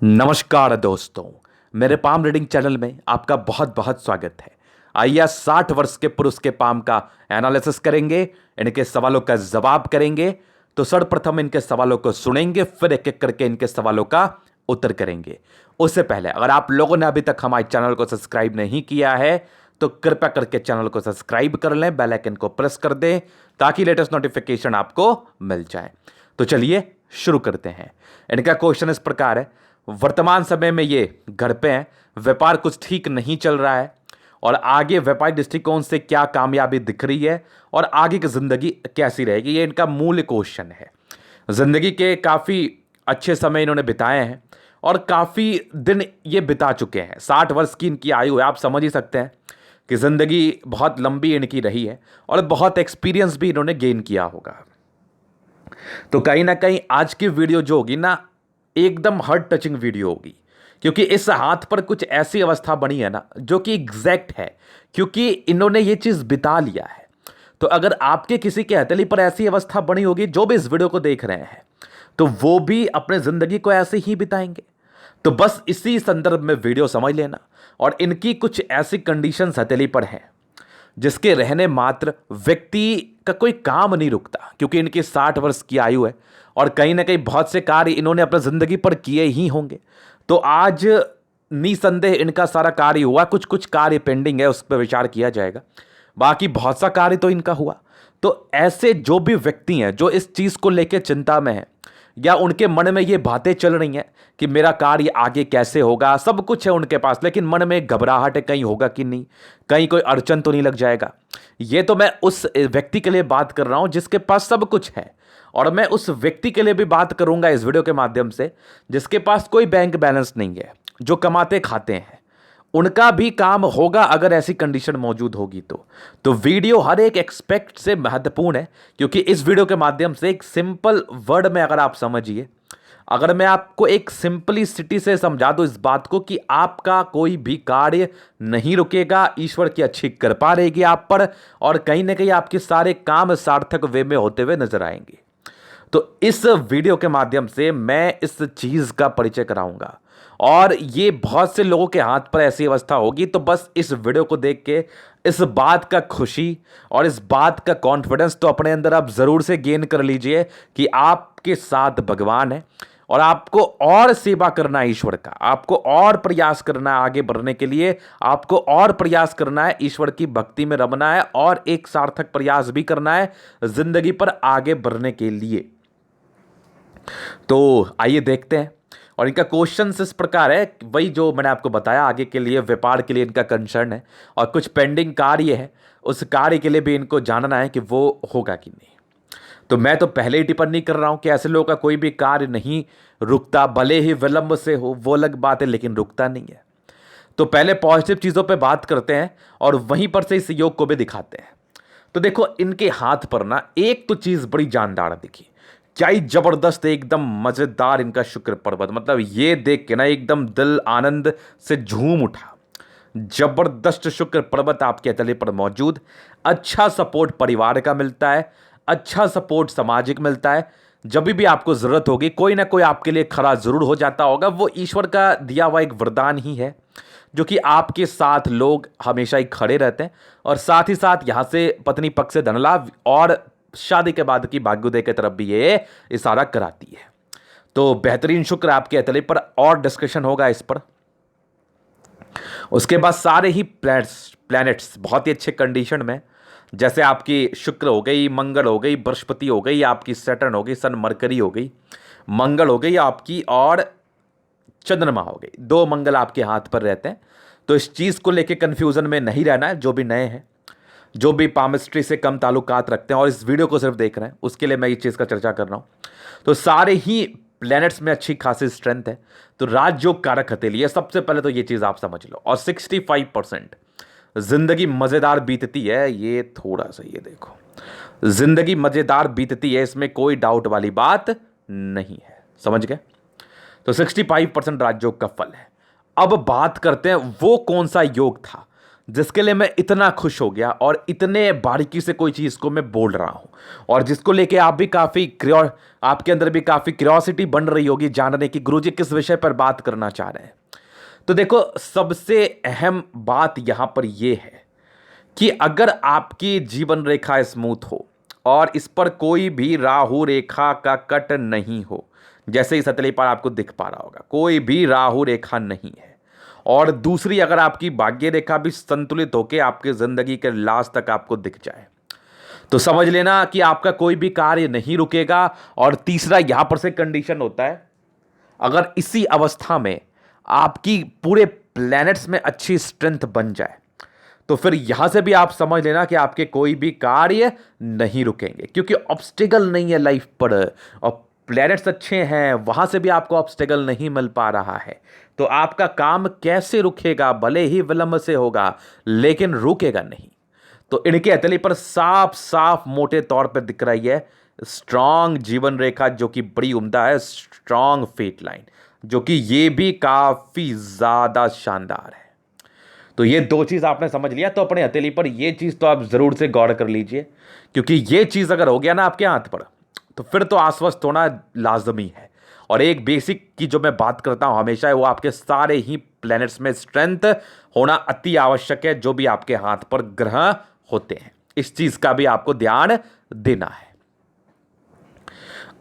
नमस्कार दोस्तों, मेरे पाम रीडिंग चैनल में आपका बहुत बहुत स्वागत है। आइए 60 वर्ष के पुरुष के पाम का एनालिसिस करेंगे, इनके सवालों का जवाब करेंगे। तो सर्वप्रथम इनके सवालों को सुनेंगे, फिर एक एक करके इनके सवालों का उत्तर करेंगे। उससे पहले अगर आप लोगों ने अभी तक हमारे चैनल को सब्सक्राइब नहीं किया है तो कृपया करके चैनल को सब्सक्राइब कर लें, बेल आइकन को प्रेस कर दें ताकि लेटेस्ट नोटिफिकेशन आपको मिल जाए। तो चलिए शुरू करते हैं। इनका क्वेश्चन इस प्रकार है, वर्तमान समय में ये घर पे हैं, व्यापार कुछ ठीक नहीं चल रहा है और आगे व्यापारिक दृष्टिकोण से क्या कामयाबी दिख रही है और आगे की जिंदगी कैसी रहेगी, ये इनका मूल क्वेश्चन है। जिंदगी के काफ़ी अच्छे समय इन्होंने बिताए हैं और काफ़ी दिन ये बिता चुके हैं। 60 वर्ष की इनकी आयु है, आप समझ ही सकते हैं कि ज़िंदगी बहुत लंबी इनकी रही है और बहुत एक्सपीरियंस भी इन्होंने गेन किया होगा। तो कहीं ना कहीं आज की वीडियो जो होगी ना, एकदम हार्ट टचिंग वीडियो होगी, क्योंकि इस हाथ पर कुछ ऐसी अवस्था बनी है ना जो कि एग्जैक्ट है, क्योंकि इन्होंने ये चीज़ बिता लिया है। तो अगर आपके किसी के हथेली पर ऐसी अवस्था बनी होगी, जो भी इस वीडियो को देख रहे हैं, तो वो भी अपने ज़िंदगी को ऐसे ही बिताएंगे। तो बस इसी संदर्भ में वीडियो समझ लेना। और इनकी कुछ ऐसी कंडीशंस हथेली पर हैं जिसके रहने मात्र व्यक्ति का कोई काम नहीं रुकता, क्योंकि इनकी 60 वर्ष की आयु है और कहीं ना कहीं बहुत से कार्य इन्होंने अपनी जिंदगी पर किए ही होंगे। तो आज निसंदेह इनका सारा कार्य हुआ, कुछ कुछ कार्य पेंडिंग है, उस पर विचार किया जाएगा। बाकी बहुत सा कार्य तो इनका हुआ। तो ऐसे जो भी व्यक्ति हैं जो इस चीज़ को लेकर चिंता में हैं या उनके मन में ये बातें चल रही हैं कि मेरा कार्य आगे कैसे होगा, सब कुछ है उनके पास, लेकिन मन में घबराहट है, कहीं होगा कि नहीं, कहीं कोई अड़चन तो नहीं लग जाएगा। ये तो मैं उस व्यक्ति के लिए बात कर रहा हूं जिसके पास सब कुछ है, और मैं उस व्यक्ति के लिए भी बात करूंगा इस वीडियो के माध्यम से जिसके पास कोई बैंक बैलेंस नहीं है, जो कमाते खाते हैं। उनका भी काम होगा अगर ऐसी कंडीशन मौजूद होगी तो वीडियो हर एक एक्सपेक्ट से महत्वपूर्ण है, क्योंकि इस वीडियो के माध्यम से एक सिंपल वर्ड में अगर आप समझिए, अगर मैं आपको एक सिंपलिसिटी से समझा दूं इस बात को कि आपका कोई भी कार्य नहीं रुकेगा, ईश्वर की अच्छी कृपा रहेगी आप पर और कहीं ना कहीं आपके सारे काम सार्थक वे में होते हुए नजर आएंगे। तो इस वीडियो के माध्यम से मैं इस चीज़ का परिचय कराऊंगा और ये बहुत से लोगों के हाथ पर ऐसी अवस्था होगी। तो बस इस वीडियो को देख के इस बात का खुशी और इस बात का कॉन्फिडेंस तो अपने अंदर आप ज़रूर से गेन कर लीजिए कि आपके साथ भगवान है और आपको और सेवा करना है ईश्वर का, आपको और प्रयास करना है आगे बढ़ने के लिए, आपको और प्रयास करना है ईश्वर की भक्ति में रमना है और एक सार्थक प्रयास भी करना है जिंदगी पर आगे बढ़ने के लिए। तो आइए देखते हैं। और इनका क्वेश्चन इस प्रकार है, वही जो मैंने आपको बताया, आगे के लिए व्यापार के लिए इनका कंसर्न है और कुछ पेंडिंग कार्य है, उस कार्य के लिए भी इनको जानना है कि वो होगा कि नहीं। तो मैं तो पहले ही टिप्पणी कर रहा हूं कि ऐसे लोगों का कोई भी कार्य नहीं रुकता, भले ही विलंब से हो, वो अलग बात है, लेकिन रुकता नहीं है। तो पहले पॉजिटिव चीज़ों पे बात करते हैं और वहीं पर से इस योग को भी दिखाते हैं। तो देखो इनके हाथ पर ना एक तो चीज़ बड़ी जानदार दिखी, क्या ही जबरदस्त, एकदम मजेदार इनका शुक्र पर्वत। मतलब ये देख के ना एकदम दिल आनंद से झूम उठा। जबरदस्त शुक्र पर्वत आपके तले पर मौजूद, अच्छा सपोर्ट परिवार का मिलता है, अच्छा सपोर्ट सामाजिक मिलता है। जब भी आपको जरूरत होगी कोई ना कोई आपके लिए खड़ा जरूर हो जाता होगा। वो ईश्वर का दिया हुआ एक वरदान ही है जो कि आपके साथ लोग हमेशा ही खड़े रहते हैं और साथ ही साथ यहां से पत्नी पक्ष से धनलाभ और शादी के बाद की भाग्योदय की तरफ भी ये इशारा कराती है। तो बेहतरीन शुक्र आपके हथेली पर, और डिस्कशन होगा इस पर। उसके बाद सारे ही प्लैनेट्स बहुत ही अच्छे कंडीशन में, जैसे आपकी शुक्र हो गई, मंगल हो गई, बृहस्पति हो गई, आपकी सैटर्न हो गई, सन मरकरी हो गई, मंगल हो गई आपकी, और चंद्रमा हो गई। 2 मंगल आपके हाथ पर रहते हैं। तो इस चीज़ को लेके कंफ्यूजन में नहीं रहना है। जो भी नए हैं, जो भी पामिस्ट्री से कम ताल्लुकात रखते हैं और इस वीडियो को सिर्फ देख रहे हैं, उसके लिए मैं इस चीज़ का चर्चा कर रहा हूँ। तो सारे ही प्लैनेट्स में अच्छी खासी स्ट्रेंथ है। तो राजयोग कारक हथेली है, सबसे पहले तो ये चीज़ आप समझ लो। और 65% जिंदगी मज़ेदार बीतती है, ये थोड़ा सा ये देखो, जिंदगी मज़ेदार बीतती है, इसमें कोई डाउट वाली बात नहीं है, समझ गए। तो 65% राजयोग का फल है। अब बात करते हैं वो कौन सा योग था जिसके लिए मैं इतना खुश हो गया और इतने बारीकी से कोई चीज़ को मैं बोल रहा हूं, और जिसको लेके आप भी आपके अंदर भी काफ़ी क्यूरियोसिटी बन रही होगी जानने की गुरुजी किस विषय पर बात करना चाह रहे हैं। तो देखो, सबसे अहम बात यहां पर यह है कि अगर आपकी जीवन रेखा स्मूथ हो और इस पर कोई भी राहु रेखा का कट नहीं हो, जैसे इस हथेली पर आपको दिख पा रहा होगा, कोई भी राहु रेखा नहीं है, और दूसरी अगर आपकी भाग्य रेखा भी संतुलित होकर आपकी जिंदगी के लास्ट तक आपको दिख जाए, तो समझ लेना कि आपका कोई भी कार्य नहीं रुकेगा। और तीसरा यहां पर से कंडीशन होता है, अगर इसी अवस्था में आपकी पूरे प्लैनेट्स में अच्छी स्ट्रेंथ बन जाए, तो फिर यहां से भी आप समझ लेना कि आपके कोई भी कार्य नहीं रुकेंगे, क्योंकि ऑब्स्टिकल नहीं है लाइफ पर, और प्लैनेट्स अच्छे हैं, वहां से भी आपको ऑब्स्टिकल नहीं मिल पा रहा है, तो आपका काम कैसे रुकेगा? भले ही विलंब से होगा, लेकिन रुकेगा नहीं। तो इनके हथेली पर साफ साफ मोटे तौर पर दिख रही है स्ट्रांग जीवन रेखा, जो कि बड़ी उम्दा है, स्ट्रांग फेट लाइन, जो कि ये भी काफी ज्यादा शानदार है। तो ये दो चीज आपने समझ लिया, तो अपने हथेली पर ये चीज तो आप जरूर से गौर कर लीजिए, क्योंकि ये चीज अगर हो गया ना आपके हाथ पर, तो फिर तो आश्वस्त होना लाजमी है। और एक बेसिक की जो मैं बात करता हूं हमेशा है, वो आपके सारे ही प्लैनेट्स में स्ट्रेंथ होना अति आवश्यक है, जो भी आपके हाथ पर ग्रह होते हैं, इस चीज का भी आपको ध्यान देना है।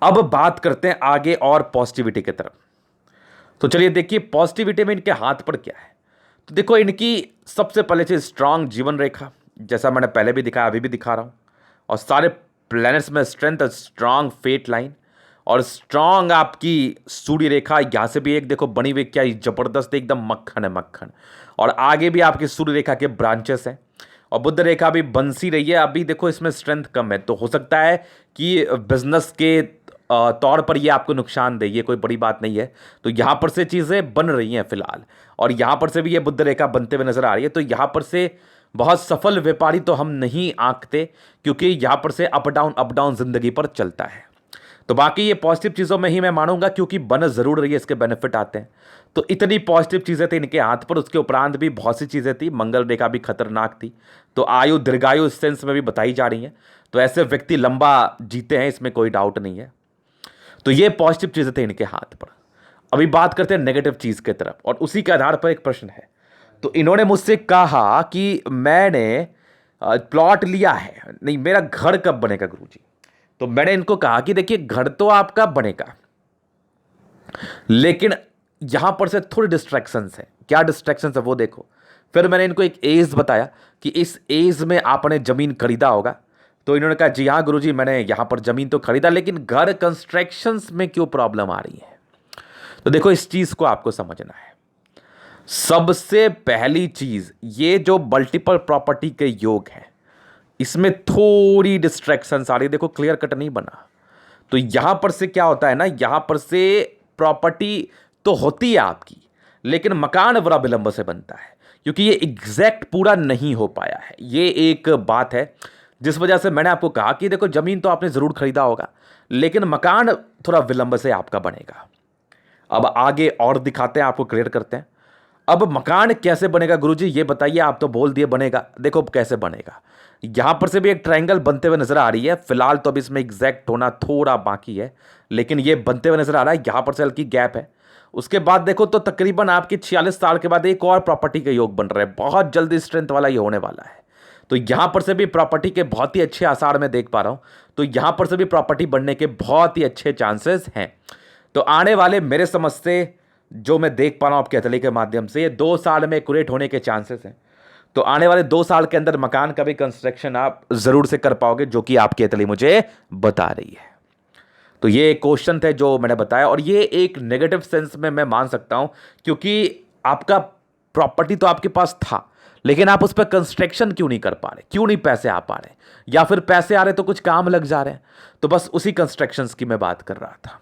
अब बात करते हैं आगे और पॉजिटिविटी की तरफ। तो चलिए देखिए पॉजिटिविटी में इनके हाथ पर क्या है। तो देखो, इनकी सबसे पहले चीज स्ट्रांग जीवन रेखा, जैसा मैंने पहले भी दिखाया, अभी भी दिखा रहा हूं, और सारे प्लैनेट्स में स्ट्रेंथ, स्ट्रांग फेट लाइन, और स्ट्रांग आपकी सूर्य रेखा, यहां से भी एक देखो बनी हुई, क्या जबरदस्त एकदम मक्खन है, मक्खन। और आगे भी आपकी सूर्य रेखा के ब्रांचेस हैं, और बुध रेखा भी बन सी रही है। अभी देखो इसमें स्ट्रेंथ कम है, तो हो सकता है कि बिजनेस के तौर पर ये आपको नुकसान दे, ये कोई बड़ी बात नहीं है। तो यहां पर से चीजें बन रही हैं फिलहाल, और यहां पर से भी ये बुध रेखा बनते हुए नजर आ रही है। तो यहां पर से बहुत सफल व्यापारी तो हम नहीं आंकते, क्योंकि यहां पर से अप डाउन जिंदगी पर चलता है। तो बाकी ये पॉजिटिव चीज़ों में ही मैं मानूंगा, क्योंकि बन जरूर रही है, इसके बेनिफिट आते हैं। तो इतनी पॉजिटिव चीज़ें थी इनके हाथ पर, उसके उपरांत भी बहुत सी चीज़ें थी, मंगल रेखा भी खतरनाक थी। तो आयु दीर्घायु इस सेंस में भी बताई जा रही है, तो ऐसे व्यक्ति लंबा जीते हैं, इसमें कोई डाउट नहीं है। तो ये पॉजिटिव चीज़ें थी इनके हाथ पर। अभी बात करते हैं नेगेटिव चीज़ की तरफ, और उसी के आधार पर एक प्रश्न है। तो इन्होंने मुझसे कहा कि मैंने प्लॉट लिया है, नहीं मेरा घर कब बनेगा गुरुजी? तो मैंने इनको कहा कि देखिए, घर तो आपका बनेगा, लेकिन यहां पर से थोड़ी डिस्ट्रैक्शंस है। क्या डिस्ट्रैक्शंस है वो देखो। फिर मैंने इनको एक एज बताया कि इस एज में आपने जमीन खरीदा होगा। तो इन्होंने कहा जी हाँ गुरुजी, मैंने यहां पर जमीन तो खरीदा, लेकिन घर कंस्ट्रक्शंस में क्यों प्रॉब्लम आ रही है? तो देखो, इस चीज को आपको समझना है। सबसे पहली चीज, ये जो मल्टीपल प्रॉपर्टी के योग है, इसमें थोड़ी डिस्ट्रैक्शंस आ रही है। देखो, क्लियर कट नहीं बना। तो यहां पर से क्या होता है ना, यहां पर से प्रॉपर्टी तो होती है आपकी, लेकिन मकान बड़ा विलंब से बनता है, क्योंकि ये एग्जैक्ट पूरा नहीं हो पाया है। ये एक बात है जिस वजह से मैंने आपको कहा कि देखो, जमीन तो आपने जरूर खरीदा होगा, लेकिन मकान थोड़ा विलंब से आपका बनेगा। अब आगे और दिखाते हैं, आपको क्लियर करते हैं। अब मकान कैसे बनेगा गुरुजी, ये बताइए। आप तो बोल दिए बनेगा, देखो कैसे बनेगा। यहां पर से भी एक ट्रायंगल बनते हुए नजर आ रही है। फिलहाल तो अभी इसमें एग्जैक्ट होना थोड़ा बाकी है, लेकिन ये बनते हुए नजर आ रहा है। यहां पर से हल्की गैप है। उसके बाद देखो तो तकरीबन आपके 46 साल के बाद एक और प्रॉपर्टी के योग बन रहे हैं। बहुत जल्दी स्ट्रेंथ वाला ये होने वाला है। तो यहां पर से भी प्रॉपर्टी के बहुत ही अच्छे आसार में देख पा रहा हूं। तो यहां पर से भी प्रॉपर्टी बनने के बहुत ही अच्छे चांसेस हैं। तो आने वाले मेरे समझ से जो मैं देख पा रहा हूं आपके हथेली के माध्यम से, ये 2 साल में एक्यूरेट होने के चांसेस हैं। तो आने वाले 2 साल के अंदर मकान का भी कंस्ट्रक्शन आप जरूर से कर पाओगे, जो कि आपकी हथेली मुझे बता रही है। तो ये क्वेश्चन थे जो मैंने बताया, और ये एक नेगेटिव सेंस में मैं मान सकता हूं, क्योंकि आपका प्रॉपर्टी तो आपके पास था, लेकिन आप उस पर कंस्ट्रक्शन क्यों नहीं कर पा रहे, क्यों नहीं पैसे आ पा रहे, या फिर पैसे आ रहे तो कुछ काम लग जा रहे हैं। तो बस उसी कंस्ट्रक्शन की मैं बात कर रहा था।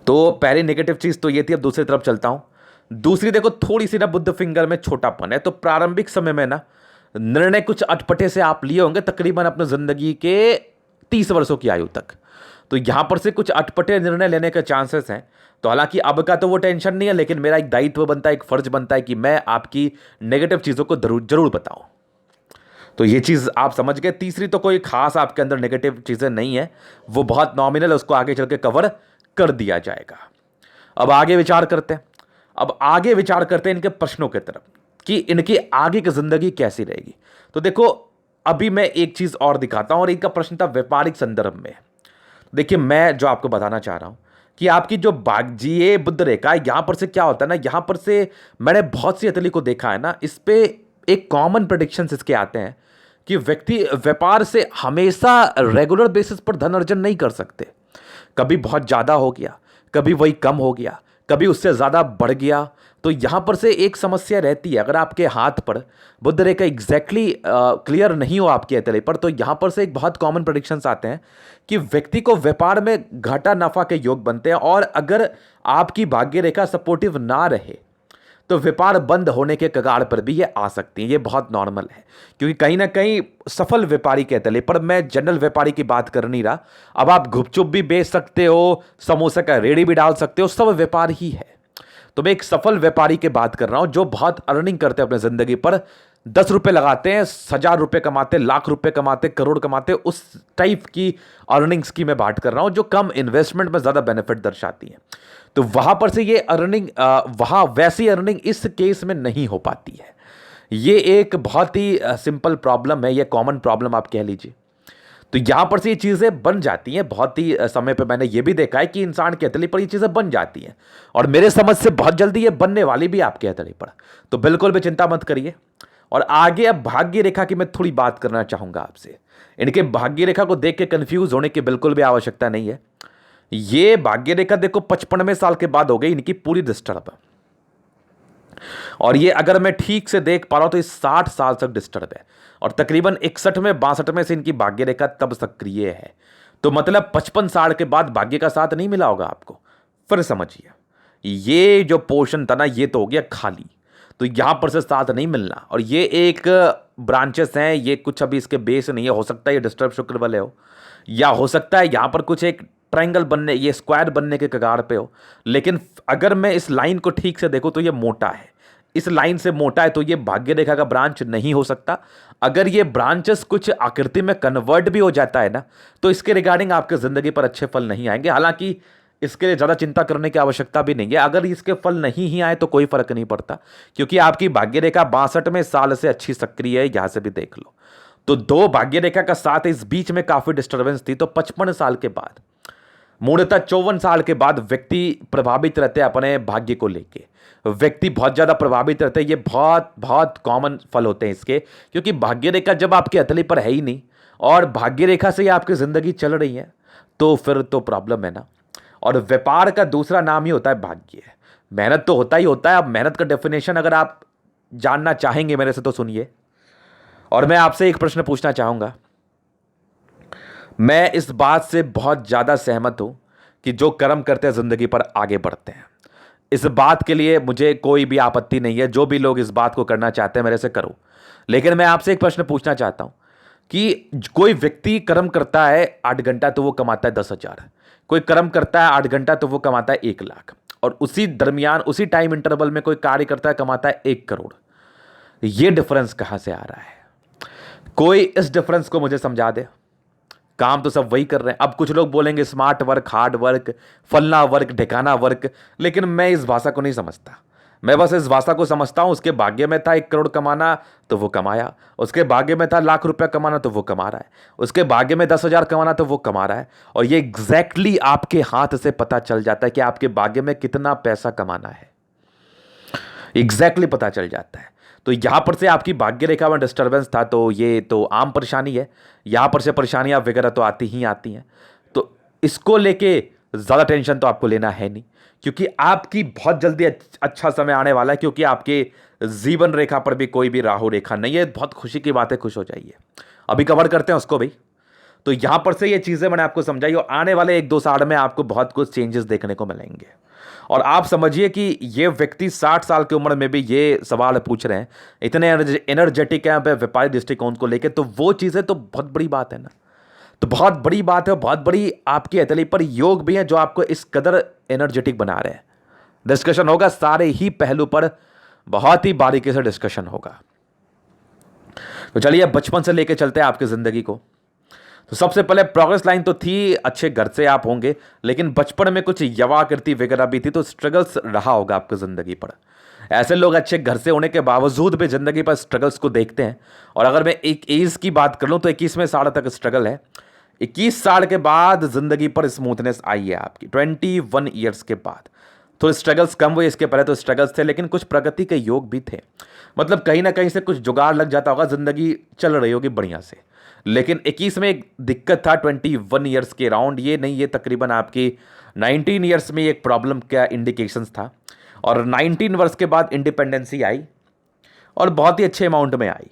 तो पहली नेगेटिव चीज तो ये थी। अब दूसरी तरफ चलता हूं। दूसरी देखो, थोड़ी सी ना बुध फिंगर में छोटापन है। तो प्रारंभिक समय में ना निर्णय कुछ अटपटे से आप लिए होंगे, तकरीबन अपनी जिंदगी के 30 वर्षों की आयु तक। तो यहां पर से कुछ अटपटे निर्णय लेने के चांसेस हैं। तो हालांकि अब का तो वो टेंशन नहीं है, लेकिन मेरा एक दायित्व बनता है, एक फर्ज बनता है कि मैं आपकी नेगेटिव चीजों को जरूर जरूर बताऊं। तो ये चीज आप समझ गए। तीसरी तो कोई खास आपके अंदर नेगेटिव चीजें नहीं है, वो बहुत नॉमिनल है, उसको आगे चल के कवर कर दिया जाएगा। अब आगे विचार करते हैं। अब आगे विचार करते हैं इनके प्रश्नों की तरफ कि इनकी आगे की जिंदगी कैसी रहेगी। तो देखो, अभी मैं एक चीज और दिखाता हूं, और इनका प्रश्न था व्यापारिक संदर्भ में। देखिए, मैं जो आपको बताना चाह रहा हूं कि आपकी जो भाग्य बुद्ध रेखा है, यहां पर से क्या होता है ना, यहां पर से मैंने बहुत सी अतली को देखा है ना, इस पे एक कॉमन प्रेडिक्शन इसके आते हैं कि व्यक्ति व्यापार से हमेशा रेगुलर बेसिस पर धन अर्जन नहीं कर सकते। कभी बहुत ज्यादा हो गया, कभी वही कम हो गया, कभी उससे ज्यादा बढ़ गया। तो यहां पर से एक समस्या रहती है, अगर आपके हाथ पर बुध रेखा एग्जैक्टली क्लियर नहीं हो आपके अतले पर, तो यहां पर से एक बहुत कॉमन प्रेडिक्शंस आते हैं कि व्यक्ति को व्यापार में घाटा नफा के योग बनते हैं। और अगर आपकी भाग्य रेखा सपोर्टिव ना रहे तो व्यापार बंद होने के कगार पर भी ये आ सकती है। ये बहुत नॉर्मल है, क्योंकि कहीं ना कहीं सफल व्यापारी के तले पर, मैं जनरल व्यापारी की बात कर नहीं रहा, अब आप गुपचुप भी बेच सकते हो, समोसा का रेडी भी डाल सकते हो, सब व्यापार ही है। तो मैं एक सफल व्यापारी की बात कर रहा हूं जो बहुत अर्निंग करते हैं अपने जिंदगी पर, 10 रुपए लगाते हैं, 1000 रुपए कमाते, लाख रुपए कमाते, करोड़ कमाते, उस टाइप की अर्निंग्स की मैं बात कर रहा हूं जो कम इन्वेस्टमेंट में ज्यादा बेनिफिट दर्शाती है। तो वहां पर से ये अर्निंग, वहां वैसी अर्निंग इस केस में नहीं हो पाती है। ये एक बहुत ही सिंपल प्रॉब्लम है, ये कॉमन प्रॉब्लम आप कह लीजिए। तो यहां पर से ये चीजें बन जाती हैं बहुत ही समय पे। मैंने ये भी देखा है कि इंसान के हथेली पर ये चीजें बन जाती हैं, और मेरे समझ से बहुत जल्दी ये बनने वाली भी आपके हथेली पर। तो बिल्कुल भी चिंता मत करिए। और आगे अब भाग्य रेखा की मैं थोड़ी बात करना चाहूंगा आपसे। इनके भाग्य रेखा को देख के कंफ्यूज होने की बिल्कुल भी आवश्यकता नहीं है। ये भाग्य रेखा देखो 55वें साल के बाद हो गई इनकी पूरी डिस्टर्ब, और ये अगर मैं ठीक से देख पा रहा हूं तो ये 60 साल तक डिस्टर्ब है, और तकरीबन 61 में 62 से इनकी भाग्य रेखा तब सक्रिय है। तो मतलब 55 साल के बाद भाग्य का साथ नहीं मिला होगा आपको। फिर समझिए, ये जो पोर्शन था ना, ये तो हो गया खाली। तो यहां पर से साथ नहीं मिलना, और ये एक ब्रांचेस हैं, ये कुछ अभी इसके बेस नहीं है। हो सकता है ये डिस्टर्ब शुक्र वाले हो, या हो सकता है यहां पर कुछ एक ट्रायंगल बनने, ये स्क्वायर बनने के कगार पे हो। लेकिन अगर मैं इस लाइन को ठीक से देखूं तो ये मोटा है, इस लाइन से मोटा है, तो ये भाग्य रेखा का ब्रांच नहीं हो सकता। अगर ये ब्रांचेस कुछ आकृति में कन्वर्ट भी हो जाता है ना, तो इसके रिगार्डिंग आपके जिंदगी पर अच्छे फल नहीं आएंगे। हालांकि इसके लिए ज्यादा चिंता करने की आवश्यकता भी नहीं है। अगर इसके फल नहीं ही आए तो कोई फर्क नहीं पड़ता, क्योंकि आपकी भाग्य रेखा 62वें साल से अच्छी सक्रिय है, यहां से भी देख लो। तो 2 भाग्य रेखा का साथ, इस बीच में काफी डिस्टर्बेंस थी। तो 55 साल के बाद, मूलतः 54 साल के बाद व्यक्ति प्रभावित रहते हैं अपने भाग्य को लेके। व्यक्ति बहुत ज्यादा प्रभावित रहते हैं। ये बहुत बहुत कॉमन फल होते हैं इसके, क्योंकि भाग्य रेखा जब आपके हथेली पर है ही नहीं, और भाग्य रेखा से ही आपकी जिंदगी चल रही है, तो फिर तो प्रॉब्लम है ना। और व्यापार का दूसरा नाम ही होता है भाग्य। मेहनत तो होता ही होता है। अब मेहनत का डेफिनेशन अगर आप जानना चाहेंगे मेरे से तो सुनिए, और मैं आपसे एक प्रश्न पूछना चाहूंगा। मैं इस बात से बहुत ज्यादा सहमत हूं कि जो कर्म करते हैं जिंदगी पर आगे बढ़ते हैं। इस बात के लिए मुझे कोई भी आपत्ति नहीं है, जो भी लोग इस बात को करना चाहते हैं मेरे से करो। लेकिन मैं आपसे एक प्रश्न पूछना चाहता हूं कि कोई व्यक्ति कर्म करता है 8 घंटा तो वो कमाता है 10,000, कोई कर्म करता है 8 घंटा तो वो कमाता है 1 लाख, और उसी दरमियान उसी टाइम इंटरवल में कोई कार्य करता है कमाता है 1 करोड़। ये डिफरेंस कहां से आ रहा है? कोई इस डिफरेंस को मुझे समझा दे। काम तो सब वही कर रहे हैं। अब कुछ लोग बोलेंगे स्मार्ट वर्क, हार्ड वर्क, फलना वर्क, ढिकाना वर्क, लेकिन मैं इस भाषा को नहीं समझता। मैं बस इस भाषा को समझता हूं, उसके भाग्य में था 1 करोड़ कमाना तो वो कमाया, उसके भाग्य में था लाख रुपया कमाना तो वो कमा रहा है, उसके भाग्य में 10,000 कमाना तो वो कमा रहा है। और ये एग्जैक्टली आपके हाथ से पता चल जाता है कि आपके भाग्य में कितना पैसा कमाना है, एग्जैक्टली पता चल जाता है। तो यहां पर से आपकी भाग्य रेखा में डिस्टर्बेंस था, तो ये तो आम परेशानी है। यहां पर से परेशानियां वगैरह तो आती ही आती हैं, तो इसको लेके ज्यादा टेंशन तो आपको लेना है नहीं, क्योंकि आपकी बहुत जल्दी अच्छा समय आने वाला है। क्योंकि आपके जीवन रेखा पर भी कोई भी राहु रेखा नहीं है। बहुत खुशी की बात है, खुश हो जाइए। अभी कवर करते हैं उसको भी। तो यहां पर से ये चीजें मैंने आपको समझाई, और आने वाले 1-2 साल में आपको बहुत कुछ चेंजेस देखने को मिलेंगे। और आप समझिए कि ये व्यक्ति 60 साल की उम्र में भी ये सवाल पूछ रहे हैं, इतने एनर्जेटिक हैं व्यापारिक दृष्टिकोण को लेकर, तो वो चीजें तो बहुत बड़ी बात है ना। तो बहुत बड़ी बात है, बहुत बड़ी आपकी हथेली पर योग भी है जो आपको इस कदर एनर्जेटिक बना रहे हैं। डिस्कशन होगा सारे ही पहलू पर, बहुत ही बारीकी से डिस्कशन होगा। तो चलिए बचपन से लेके चलते हैं आपकी जिंदगी को। तो सबसे पहले प्रोग्रेस लाइन तो थी, अच्छे घर से आप होंगे, लेकिन बचपन में कुछ यवाकृति वगैरह भी थी, तो स्ट्रगल्स रहा होगा आपकी जिंदगी पर। ऐसे लोग अच्छे घर से होने के बावजूद भी जिंदगी पर स्ट्रगल्स को देखते हैं। और अगर मैं एक एज की बात कर लूं तो 21वें साल तक स्ट्रगल है। 21 साल के बाद जिंदगी पर स्मूथनेस आई है आपकी, 21 ईयर्स के बाद। तो स्ट्रगल्स कम हुए, इसके पहले तो स्ट्रगल्स थे, लेकिन कुछ प्रगति के योग भी थे। मतलब कहीं ना कहीं से कुछ जुगाड़ लग जाता होगा, जिंदगी चल रही होगी बढ़िया से। लेकिन 21 में एक दिक्कत था, 21 ईयर्स के अराउंड, ये नहीं, ये तकरीबन आपकी 19 ईयर्स में एक प्रॉब्लम का इंडिकेशंस था। और 19 वर्ष के बाद इंडिपेंडेंसी आई और बहुत ही अच्छे अमाउंट में आई।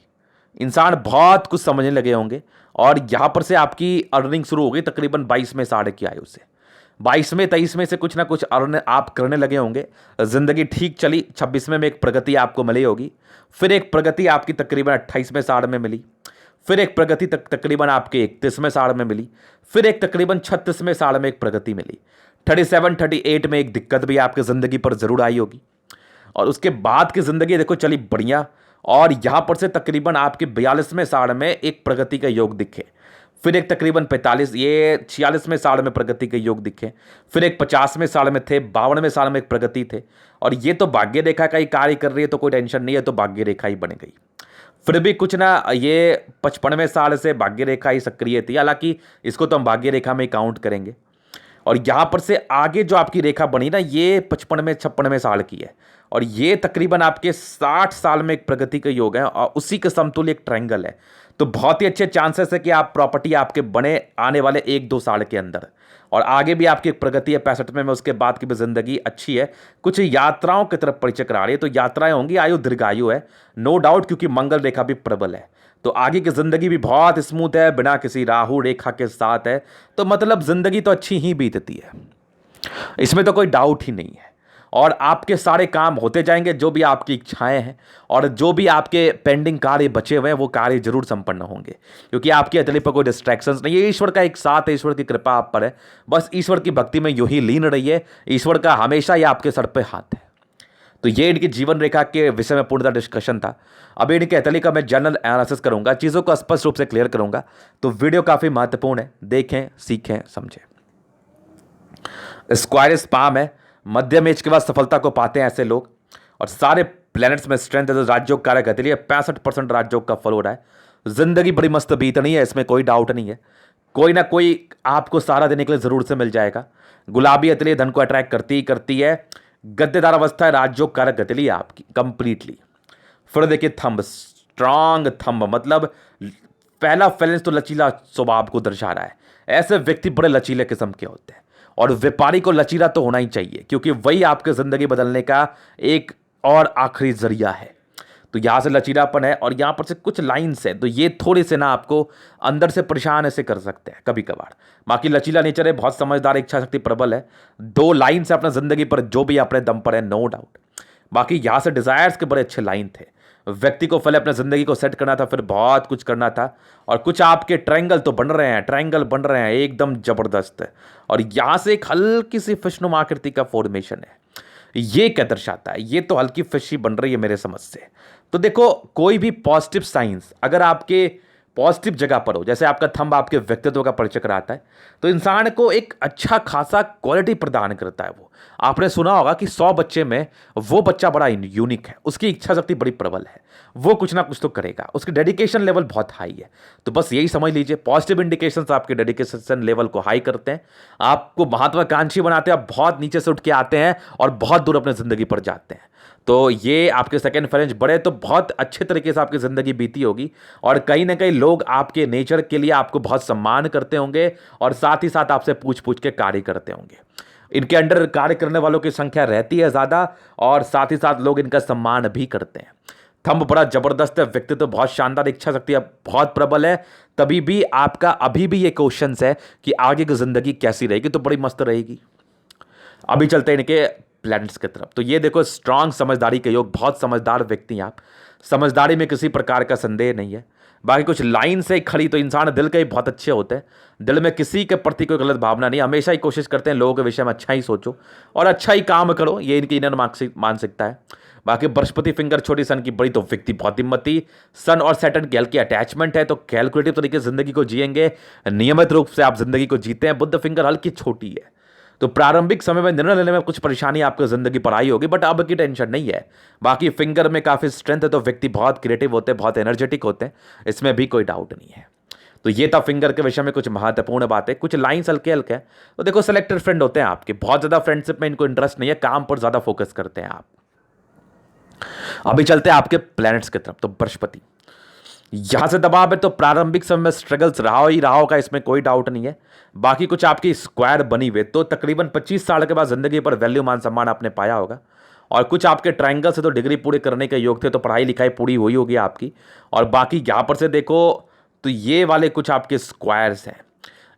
इंसान बहुत कुछ समझने लगे होंगे और यहाँ पर से आपकी अर्निंग शुरू हो गई तकरीबन 22 में साढ़े की आयु से। 22 में 23 में से कुछ ना कुछ अर्न आप करने लगे होंगे। ज़िंदगी ठीक चली, 26 में एक प्रगति आपको मिली होगी। फिर एक प्रगति आपकी तकरीबन 28 में साढ़ में मिली। फिर एक प्रगति तकरीबन आपके 31 में साढ़ में मिली। फिर एक तकरीबन 36 में साढ़ में एक प्रगति मिली। 37 38 में एक दिक्कत भी आपकी ज़िंदगी पर ज़रूर आई होगी। और उसके बाद की ज़िंदगी देखो चली बढ़िया। और यहाँ पर से तकरीबन आपके 42वें साल में एक प्रगति का योग दिखे। फिर एक तकरीबन 45, ये 46वें साल में प्रगति के योग दिखे। फिर एक 50वें साल में थे, 52वें साल में एक प्रगति थे। और ये तो भाग्य रेखा का ही कार्य कर रही है, तो कोई टेंशन नहीं है, तो भाग्य रेखा ही बन गई। फिर भी कुछ ना, ये 55वें साल से भाग्य रेखा ही सक्रिय थी, हालांकि इसको तो हम भाग्य रेखा में ही काउंट करेंगे। और यहाँ पर से आगे जो आपकी रेखा बनी ना, ये 55वें 56वें साल की है। और ये तकरीबन आपके 60 साल में एक प्रगति का योग है और उसी के समतुल्य एक ट्रायंगल है। तो बहुत ही अच्छे चांसेस है कि आप प्रॉपर्टी आपके बने आने वाले 1-2 साल के अंदर। और आगे भी आपकी एक प्रगति है 65 में, उसके बाद की भी जिंदगी अच्छी है। कुछ यात्राओं की तरफ परिचय करा रही है, तो यात्राएं होंगी, आयु दीर्घायु है नो डाउट, क्योंकि मंगल रेखा भी प्रबल है। तो आगे की जिंदगी भी बहुत स्मूथ है, बिना किसी राहु रेखा के साथ है। तो मतलब जिंदगी तो अच्छी ही बीतती है, इसमें तो कोई डाउट ही नहीं है। और आपके सारे काम होते जाएंगे, जो भी आपकी इच्छाएं हैं और जो भी आपके पेंडिंग कार्य बचे हुए हैं, वो कार्य जरूर संपन्न होंगे, क्योंकि आपकी हथेली पर कोई डिस्ट्रैक्शंस नहीं है। ईश्वर का एक साथ है, ईश्वर की कृपा आप पर है। बस ईश्वर की भक्ति में यूं ही लीन रहिए, ईश्वर का हमेशा ही आपके सर पे हाथ है। तो ये इनकी जीवन रेखा के विषय में पूर्णतः डिस्कशन था। अभी इनके हथेली का मैं जनरल एनालिसिस करूंगा, चीज़ों को स्पष्ट रूप से क्लियर करूंगा। तो वीडियो काफ़ी महत्वपूर्ण है, देखें, सीखें, समझें। स्क्वायरस पाम है, मध्यम एज के बाद सफलता को पाते हैं ऐसे लोग। और सारे प्लैनेट्स में स्ट्रेंथ है, तो राजयोग कारक हथेली है, 65% राजयोग का फल हो रहा है। जिंदगी बड़ी मस्त बीतनी है, इसमें कोई डाउट नहीं है। कोई ना कोई आपको सहारा देने के लिए जरूर से मिल जाएगा। गुलाबी हथेली धन को अट्रैक्ट करती ही करती है। गद्देदार अवस्था है, राजयोग कारक हथेली है आपकी कंप्लीटली। फिर देखिए थंब, स्ट्रांग थंब, मतलब पहला फैलेंस तो लचीला स्वभाव को दर्शा रहा है। ऐसे व्यक्ति बड़े लचीले किस्म के होते हैं और व्यापारी को लचीला तो होना ही चाहिए, क्योंकि वही आपके जिंदगी बदलने का एक और आखिरी जरिया है। तो यहां से लचीलापन है और यहां पर से कुछ लाइन्स है, तो ये थोड़ी से ना आपको अंदर से परेशान ऐसे कर सकते हैं कभी कभार। बाकी लचीला नेचर है, बहुत समझदार, इच्छा शक्ति प्रबल है। 2 लाइन से अपना जिंदगी पर जो भी अपने दम पर है, नो डाउट। बाकी यहां से डिजायर्स के बड़े अच्छे लाइन थे। व्यक्ति को पहले अपने जिंदगी को सेट करना था, फिर बहुत कुछ करना था। और कुछ आपके ट्रायंगल तो बन रहे हैं, ट्रायंगल बन रहे हैं एकदम जबरदस्त। और यहां से एक हल्की सी फिशनुमा आकृति का फॉर्मेशन है। ये क्या दर्शाता है? ये तो हल्की फिश ही बन रही है मेरे समझ से। तो देखो, कोई भी पॉजिटिव साइंस अगर आपके पॉजिटिव जगह पर हो, जैसे आपका थंब आपके व्यक्तित्व का परिचय कराता है, तो इंसान को एक अच्छा खासा क्वालिटी प्रदान करता है। वो आपने सुना होगा कि 100 बच्चे में वो बच्चा बड़ा यूनिक है, उसकी इच्छा शक्ति बड़ी प्रबल है, वो कुछ ना कुछ तो करेगा, उसकी डेडिकेशन लेवल बहुत हाई है। तो बस यही समझ लीजिए, पॉजिटिव इंडिकेशंस आपके डेडिकेशन लेवल को हाई करते हैं, आपको महत्वाकांक्षी बनाते हैं, आप बहुत नीचे से उठ के आते हैं और बहुत दूर अपने जिंदगी पर जाते हैं। तो ये आपके सेकंड फ्रेंच बढ़े तो बहुत अच्छे तरीके से आपकी ज़िंदगी बीती होगी। और कहीं ना कहीं लोग आपके नेचर के लिए आपको बहुत सम्मान करते होंगे और साथ ही साथ आपसे पूछ पूछ के कार्य करते होंगे। इनके अंडर कार्य करने वालों की संख्या रहती है ज़्यादा और साथ ही साथ लोग इनका सम्मान भी करते हैं। थंब बड़ा जबरदस्त है, व्यक्तित्व बहुत शानदार, इच्छा शक्ति बहुत प्रबल है। तभी भी आपका अभी भी ये क्वेश्चन है कि आगे की ज़िंदगी कैसी रहेगी, तो बड़ी मस्त रहेगी। अभी चलते हैं इनके प्लैनेट्स की तरफ। तो ये देखो, स्ट्रांग समझदारी के योग, बहुत समझदार व्यक्ति हैं आप। समझदारी में किसी प्रकार का संदेह नहीं है। बाकी कुछ लाइन से खड़ी तो इंसान दिल के ही बहुत अच्छे होते हैं, दिल में किसी के प्रति कोई गलत भावना नहीं, हमेशा ही कोशिश करते हैं लोगों के विषय में अच्छा ही सोचो और अच्छा ही काम करो, ये इनकी इनर मानसिकता है। बाकी बृहस्पति फिंगर छोटी सन की बड़ी तो व्यक्ति बहुत हिम्मती, सन और सैटर्न की हल्की अटैचमेंट है तो कैलकुलेटिव तरीके से जिंदगी को जिएंगे, नियमित रूप से आप जिंदगी को जीते हैं। बुध फिंगर हल्की छोटी है तो प्रारंभिक समय में निर्णय लेने में कुछ परेशानी आपको जिंदगी पर आई होगी, बट अब की टेंशन नहीं है। बाकी फिंगर में काफी स्ट्रेंथ है तो व्यक्ति बहुत क्रिएटिव होते हैं, बहुत एनर्जेटिक होते हैं, इसमें भी कोई डाउट नहीं है। तो ये था फिंगर के विषय में कुछ महत्वपूर्ण बातें, कुछ लाइंस हल्के हल्के हैं। तो देखो सिलेक्टेड फ्रेंड होते हैं आपके, बहुत ज्यादा फ्रेंडशिप में इनको इंटरेस्ट नहीं है, काम पर ज्यादा फोकस करते हैं आप। अभी चलते हैं आपके प्लैनेट्स की तरफ। तो बृहस्पति यहां से दबाव है तो प्रारंभिक समय में स्ट्रगल्स रहा ही रहा होगा, इसमें कोई डाउट नहीं है। बाकी कुछ आपकी स्क्वायर बनी हुई तो तकरीबन 25 साल के बाद जिंदगी पर वैल्यू मान सम्मान आपने पाया होगा, और कुछ आपके ट्रायंगल से तो डिग्री पूरी करने के योग थे तो पढ़ाई लिखाई पूरी हुई होगी आपकी। और बाकी यहां पर से देखो तो ये वाले कुछ आपके स्क्वायर्स हैं,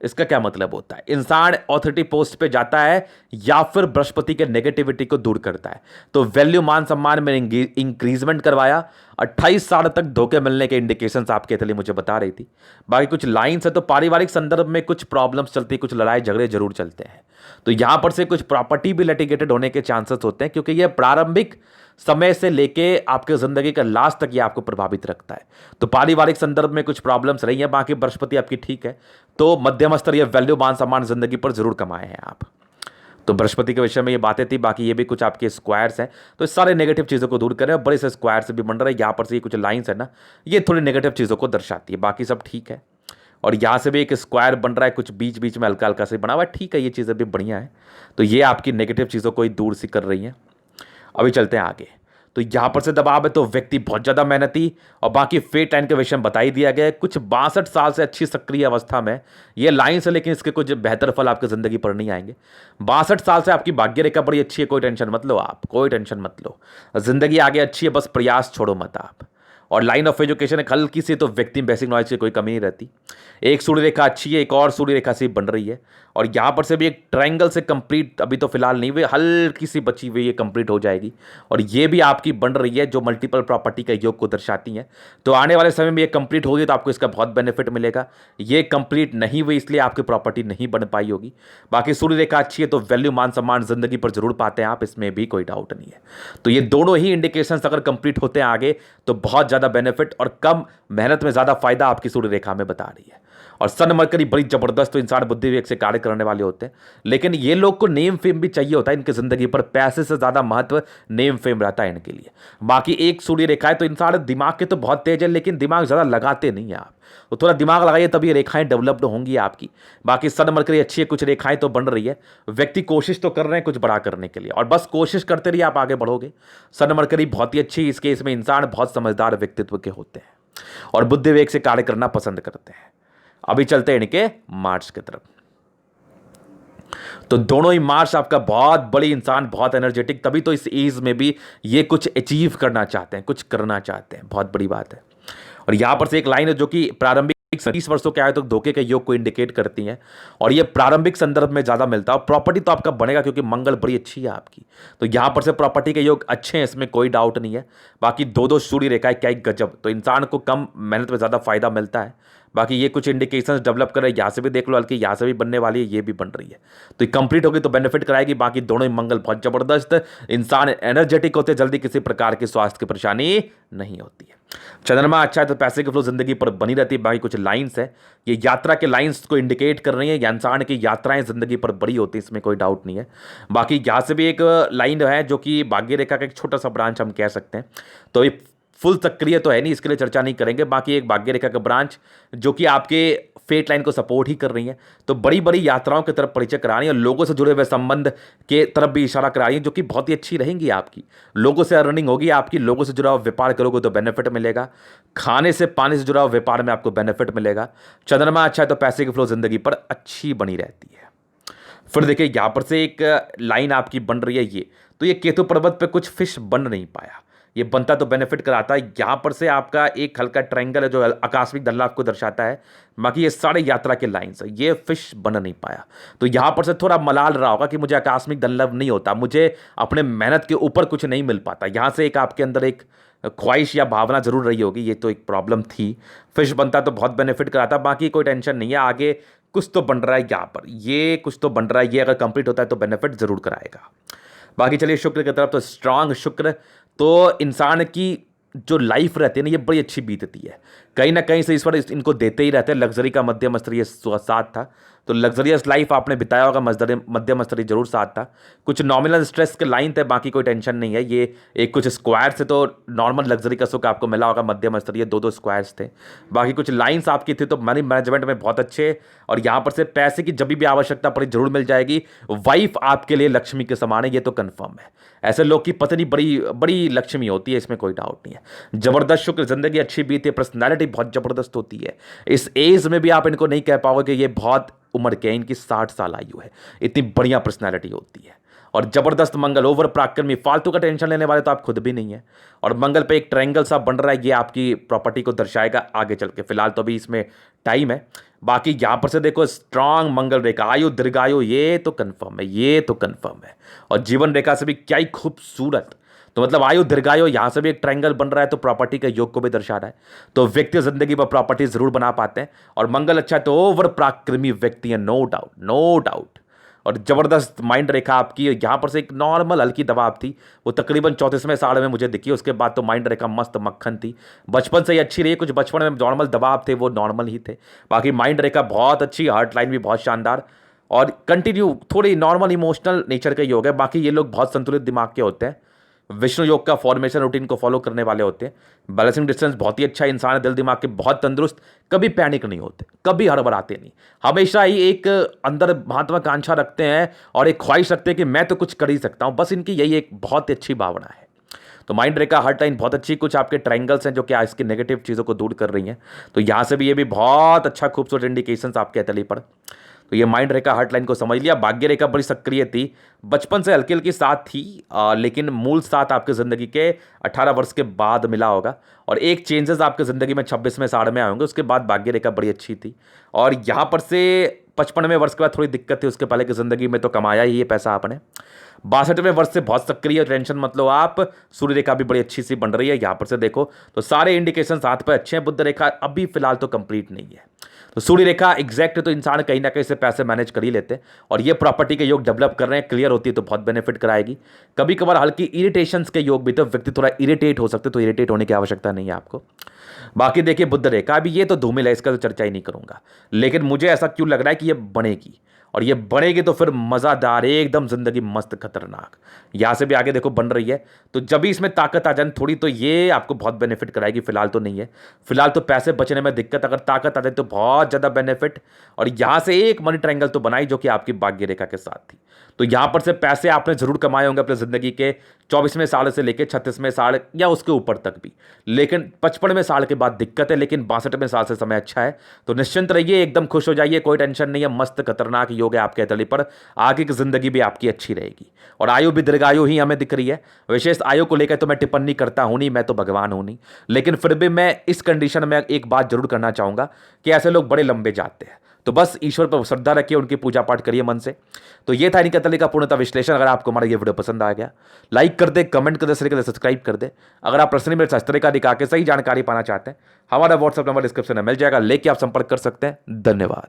इसका क्या मतलब होता है, इंसान ऑथोरिटी पोस्ट पे जाता है या फिर बृहस्पति के नेगेटिविटी को दूर करता है। तो वैल्यू मान सम्मान में इंक्रीजमेंट करवाया, 28 साल तक धोखे मिलने के इंडिकेशंस आपके लिए मुझे बता रही थी। बाकी कुछ लाइंस है तो पारिवारिक संदर्भ में कुछ प्रॉब्लम्स चलती, कुछ लड़ाई झगड़े जरूर चलते हैं। तो यहां पर से कुछ प्रॉपर्टी भी लिटिगेटेड होने के चांसेस होते हैं, क्योंकि यह प्रारंभिक समय से लेके आपके जिंदगी का लास्ट तक ये आपको प्रभावित रखता है। तो पारिवारिक संदर्भ में कुछ प्रॉब्लम्स रही हैं, बाकी बृहस्पति आपकी ठीक है तो मध्यम स्तरीय वैल्यू मान सम्मान जिंदगी पर जरूर कमाए हैं आप। तो बृहस्पति के विषय में ये बातें थी। बाकी ये भी कुछ आपके स्क्वायर्स हैं तो इस सारे नेगेटिव चीज़ों को दूर करें, और बड़े से स्क्वायर भी बन रहे हैं। यहाँ पर से ये कुछ लाइंस है ना, ये थोड़ी नेगेटिव चीज़ों को दर्शाती है, बाकी सब ठीक है। और यहाँ से भी एक स्क्वायर बन रहा है, कुछ बीच बीच में हल्का हल्का से बना हुआ है, ठीक है, ये चीज़ें भी बढ़िया है। तो ये आपकी नेगेटिव चीज़ों को ही दूर सी कर रही हैं। अभी चलते हैं आगे। तो यहां पर से दबाव है तो व्यक्ति बहुत ज्यादा मेहनती, और बाकी फेट लाइन के विषय में बता ही दिया गया है। कुछ 62 साल से अच्छी सक्रिय अवस्था में ये लाइन है, लेकिन इसके कुछ बेहतर फल आपकी जिंदगी पर नहीं आएंगे। 62 साल से आपकी भाग्य रेखा बड़ी अच्छी है, कोई टेंशन मत लो आप, कोई टेंशन मत लो, जिंदगी आगे अच्छी है, बस प्रयास छोड़ो मत आप। और लाइन ऑफ एजुकेशन एक हल्की सी तो व्यक्ति में बेसिक नॉलेज की कोई कमी नहीं रहती। एक सूर्य रेखा अच्छी है, एक और सूर्य रेखा से बन रही है, और यहाँ पर से भी एक ट्रायंगल से कंप्लीट अभी तो फिलहाल नहीं हुई, हल्की सी बची हुई ये कंप्लीट हो जाएगी। और ये भी आपकी बन रही है जो मल्टीपल प्रॉपर्टी का योग को दर्शाती है। तो आने वाले समय में ये कंप्लीट होगी तो आपको इसका बहुत बेनिफिट मिलेगा। ये कंप्लीट नहीं हुई इसलिए आपकी प्रॉपर्टी नहीं बन पाई होगी। बाकी सूर्य रेखा अच्छी है तो वैल्यू मान सम्मान जिंदगी पर जरूर पाते हैं आप, इसमें भी कोई डाउट नहीं है। तो ये दोनों ही इंडिकेशंस अगर कंप्लीट होते हैं आगे तो बहुत ज़्यादा बेनिफिट और कम मेहनत में ज़्यादा फायदा आपकी सूर्य रेखा में बता रही है। और सन मरकरी बड़ी जबरदस्त, तो इंसान बुद्धि विवेक से कार्य करने वाले होते हैं, लेकिन ये लोग को नेम फेम भी चाहिए होता है इनकी जिंदगी पर, पैसे से ज्यादा महत्व नेम फेम रहता है इनके लिए। बाकी एक सूर्य रेखा है तो इंसान दिमाग के तो बहुत तेज है, लेकिन दिमाग ज्यादा लगाते नहीं है आप, तो थोड़ा दिमाग लगाइए तभी ये रेखाएं डेवलप्ड होंगी आपकी। बाकी सन मरकरी अच्छी है, कुछ रेखाएं तो बन रही है, व्यक्ति कोशिश तो कर रहे हैं कुछ बड़ा करने के लिए, और बस कोशिश करते रहिए, आप आगे बढ़ोगे। सन मरकरी बहुत ही अच्छी, इस केस में इंसान बहुत समझदार व्यक्तित्व के होते हैं और बुद्धि विवेक से कार्य करना पसंद करते हैं। अभी चलते हैं इनके मार्स की तरफ। तो दोनों ही मार्स आपका बहुत बड़ी इंसान, बहुत एनर्जेटिक, तभी तो इस एज में भी ये कुछ अचीव करना चाहते हैं, कुछ करना चाहते हैं, बहुत बड़ी बात है। और यहां पर से एक लाइन है जो कि प्रारंभिक 30 वर्षों के आयु तक धोखे के योग को इंडिकेट करती है, और ये प्रारंभिक संदर्भ में ज्यादा मिलता है। और प्रॉपर्टी तो आपका बनेगा क्योंकि मंगल बड़ी अच्छी है आपकी, तो यहां पर से प्रॉपर्टी के योग अच्छे हैं, इसमें कोई डाउट नहीं है। बाकी दो दो सूर्य रेखाएं, क्या एक गजब, तो इंसान को कम मेहनत में ज्यादा फायदा मिलता है। बाकी ये कुछ इंडिकेशंस डेवलप कर रहे हैं, यहाँ से भी देख लो हल्की, यहाँ से भी बनने वाली है, ये भी बन रही है, तो ये कंप्लीट होगी तो बेनिफिट कराएगी। बाकी दोनों ही मंगल बहुत जबरदस्त, इंसान एनर्जेटिक होते, जल्दी किसी प्रकार की स्वास्थ्य की परेशानी नहीं होती है। चंद्रमा अच्छा है तो पैसे की फ्लो जिंदगी पर बनी रहती है। बाकी कुछ लाइंस है, ये यात्रा के लाइंस को इंडिकेट कर रही है, इंसान की यात्राएं जिंदगी पर बड़ी होती है, इसमें कोई डाउट नहीं है। बाकी यहाँ से भी एक लाइन है जो कि भाग्य रेखा का एक छोटा सा ब्रांच हम कह सकते हैं, तो ये फुल सक्रिय तो है नहीं, इसके लिए चर्चा नहीं करेंगे। बाकी एक भाग्य रेखा का ब्रांच जो कि आपके फेट लाइन को सपोर्ट ही कर रही है, तो बड़ी बड़ी यात्राओं की तरफ परिचय करा रही है, लोगों से जुड़े हुए संबंध के तरफ भी इशारा करा रही है, जो कि बहुत ही अच्छी रहेंगी आपकी। लोगों से अर्निंग होगी आपकी, लोगों से जुड़ा हुआ व्यापार करोगे तो बेनिफिट मिलेगा, खाने से पानी से जुड़ा हुआ व्यापार में आपको बेनिफिट मिलेगा। चंद्रमा अच्छा है तो पैसे की फ्लो जिंदगी पर अच्छी बनी रहती है। फिर देखिए यहाँ पर से एक लाइन आपकी बन रही है, ये तो ये केतु पर्वत पे कुछ फिश बन नहीं पाया, ये बनता तो बेनिफिट कराता है। यहाँ पर से आपका एक हल्का ट्रायंगल है जो आकस्मिक धन लाभ को दर्शाता है, बाकी ये सारे यात्रा के लाइंस है, ये फिश बन नहीं पाया। तो यहाँ पर से थोड़ा मलाल रहा होगा कि मुझे आकस्मिक धन लाभ नहीं होता, मुझे अपने मेहनत के ऊपर कुछ नहीं मिल पाता। यहाँ से एक आपके अंदर एक ख्वाहिश या भावना जरूर रही होगी, ये तो एक प्रॉब्लम थी। फिश बनता तो बहुत बेनिफिट कराता, बाकी कोई टेंशन नहीं है। आगे कुछ तो बन रहा है यहाँ पर, ये कुछ तो बन रहा है, ये अगर कंप्लीट होता है तो बेनिफिट जरूर कराएगा। बाकी चलिए शुक्र की तरफ, तो स्ट्रांग शुक्र तो इंसान की जो लाइफ रहती है ना, ये बड़ी अच्छी बीतती है। कहीं ना कहीं से ईश्वर इनको देते ही रहते हैं। लग्जरी का मध्यम स्तरीय साथ था, तो लग्जरियस लाइफ आपने बिताया होगा, मध्यम स्तरीय जरूर साथ था। कुछ नॉमिनल स्ट्रेस के लाइन थे, बाकी कोई टेंशन नहीं है। ये एक कुछ स्क्वायर से तो नॉर्मल लग्जरी का सुख आपको मिला होगा, मध्यम स्तरीय दो स्क्वायर्स थे। बाकी कुछ लाइन्स आपकी थी तो मनी मैनेजमेंट में बहुत अच्छे, और यहाँ पर से पैसे की जब भी आवश्यकता पड़ी जरूर मिल जाएगी। वाइफ आपके लिए लक्ष्मी के समान है, ये तो कन्फर्म है। ऐसे लोग की पत्नी बड़ी बड़ी लक्ष्मी होती है, इसमें कोई डाउट नहीं है। जबरदस्त शुक्र, जिंदगी अच्छी बीती है, पर्सनैलिटी बहुत जबरदस्त होती है। इस एज में भी आप इनको नहीं कह पाओगे कि ये बहुत उम्र के हैं, इनकी 60 साल आयु है, इतनी बढ़िया पर्सनैलिटी होती है। और जबरदस्त मंगल, ओवर पराक्रमी, फालतू का टेंशन लेने वाले तो आप खुद भी नहीं है। और मंगल पे एक ट्रायंगल सा बन रहा है, ये आपकी प्रॉपर्टी को दर्शाएगा आगे चल के। फिलहाल तो अभी इसमें टाइम है। बाकी यहां पर से देखो स्ट्रांग मंगल रेखा, आयु दीर्घायु, ये तो कंफर्म है, ये तो कंफर्म है। और जीवन रेखा से भी क्या ही खूबसूरत, तो मतलब आयु दीर्घायु, यहां से भी एक ट्रायंगल बन रहा है, तो प्रॉपर्टी के योग को भी दर्शा रहा है। तो व्यक्ति जिंदगी पर प्रॉपर्टी जरूर बना पाते हैं। और मंगल अच्छा है तो ओवर पराक्रमी व्यक्ति है, नो डाउट, नो डाउट। और जबरदस्त माइंड रेखा आपकी, यहां पर से एक नॉर्मल हल्की दबाव थी, वो तकरीबन 34वें साल में मुझे दिखी। उसके बाद तो माइंड रेखा मस्त मक्खन थी, बचपन से ही अच्छी रही। कुछ बचपन में नॉर्मल दबाव थे, वो नॉर्मल ही थे। बाकी माइंड रेखा बहुत अच्छी, हार्ट लाइन भी बहुत शानदार, और कंटिन्यू थोड़ी नॉर्मल इमोशनल नेचर के योग है। बाकी ये लोग बहुत संतुलित दिमाग के होते हैं, विष्णु योग का फॉर्मेशन रूटीन को फॉलो करने वाले होते हैं। बैलेंसिंग डिस्टेंस बहुत ही अच्छा इंसान है, दिल दिमाग के बहुत तंदुरुस्त, कभी पैनिक नहीं होते, कभी हड़बड़ाते नहीं, हमेशा ही एक अंदर महत्वाकांक्षा रखते हैं और एक ख्वाहिश रखते हैं कि मैं तो कुछ कर ही सकता हूं। बस इनकी यही एक बहुत ही अच्छी भावना है। तो माइंड रेखा हार्ट लाइन बहुत अच्छी, कुछ आपके ट्रायंगल्स हैं जो कि इसकी नेगेटिव चीज़ों को दूर कर रही हैं। तो यहां से भी ये भी बहुत अच्छा खूबसूरत इंडिकेशंस आपके हथेली पर। तो ये माइंड रेखा हार्ट लाइन को समझ लिया। भाग्य रेखा बड़ी सक्रिय थी, बचपन से हल्की हल्की साथ थी, लेकिन मूल साथ आपके ज़िंदगी के 18 वर्ष के बाद मिला होगा। और एक चेंजेस आपके ज़िंदगी में 26वें साल में आए होंगे, उसके बाद भाग्य रेखा बड़ी अच्छी थी। और यहाँ पर से 55वें वर्ष के बाद थोड़ी दिक्कत थी, उसके पहले की ज़िंदगी में तो कमाया ही ये पैसा आपने। 62वें वर्ष से बहुत सक्रिय, टेंशन मतलब आप। सूर्य रेखा भी बड़ी अच्छी सी बन रही है, यहाँ पर से देखो तो सारे इंडिकेशन हाथ पर अच्छे हैं। बुध रेखा अभी फिलहाल तो कंप्लीट नहीं है। तो सूर्य रेखा एग्जैक्ट है, तो इंसान कहीं ना कहीं से पैसे मैनेज कर ही लेते हैं। और ये प्रॉपर्टी के योग डेवलप कर रहे हैं, क्लियर होती है तो बहुत बेनिफिट कराएगी। कभी कभार हल्की इरिटेशंस के योग भी, तो व्यक्ति थोड़ा इरिटेट हो सकते, तो इरिटेट होने की आवश्यकता नहीं है आपको। बाकी देखिए बुध रेखा भी, ये तो धूमिल है, इसका तो चर्चा ही नहीं करूंगा। लेकिन मुझे ऐसा क्यों लग रहा है कि ये बनेगी, और ये बनेगी तो फिर मज़ादार, एकदम जिंदगी मस्त खतरनाक। यहाँ से भी आगे देखो बन रही है, तो जब भी इसमें ताकत आ जाए थोड़ी, तो ये आपको बहुत बेनिफिट कराएगी। फिलहाल तो नहीं है, फिलहाल तो पैसे बचने में दिक्कत, अगर ताकत आ जाए तो बहुत ज़्यादा बेनिफिट। और यहाँ से एक मनी ट्रायंगल तो बनाई जो कि आपकी भाग्य रेखा के साथ थी। तो यहाँ पर से पैसे आपने जरूर कमाए होंगे अपने ज़िंदगी के 24वें साल से लेकर 36वें साल या उसके ऊपर तक भी। लेकिन 55वें साल के बाद दिक्कत है, लेकिन 62वें साल से समय अच्छा है। तो निश्चिंत रहिए, एकदम खुश हो जाइए, कोई टेंशन नहीं है। मस्त खतरनाक योग है आपके हथेली पर, आगे की जिंदगी भी आपकी अच्छी रहेगी। और आयु भी दीर्घायु ही हमें दिख रही है। विशेष आयु को लेकर तो मैं टिप्पणी करता हूं नहीं, मैं तो भगवान हूं नहीं, लेकिन फिर भी मैं इस कंडीशन में एक बात जरूर करना चाहूंगा कि ऐसे लोग बड़े लंबे जाते हैं। तो बस ईश्वर पर श्रद्धा रखिए, उनकी पूजा पाठ करिए मन से। तो ये था इनके हथेली का पूर्णतः विश्लेषण। अगर आपको हमारा ये वीडियो पसंद आ गया, लाइक कर दे, कमेंट कर दे, सब्सक्राइब कर दे। अगर आप पर्सनली मेरे शास्त्र का दिखा के सही जानकारी पाना चाहते हैं, हमारा व्हाट्सएप नंबर डिस्क्रिप्शन में मिल जाएगा, लेके आप संपर्क कर सकते हैं। धन्यवाद।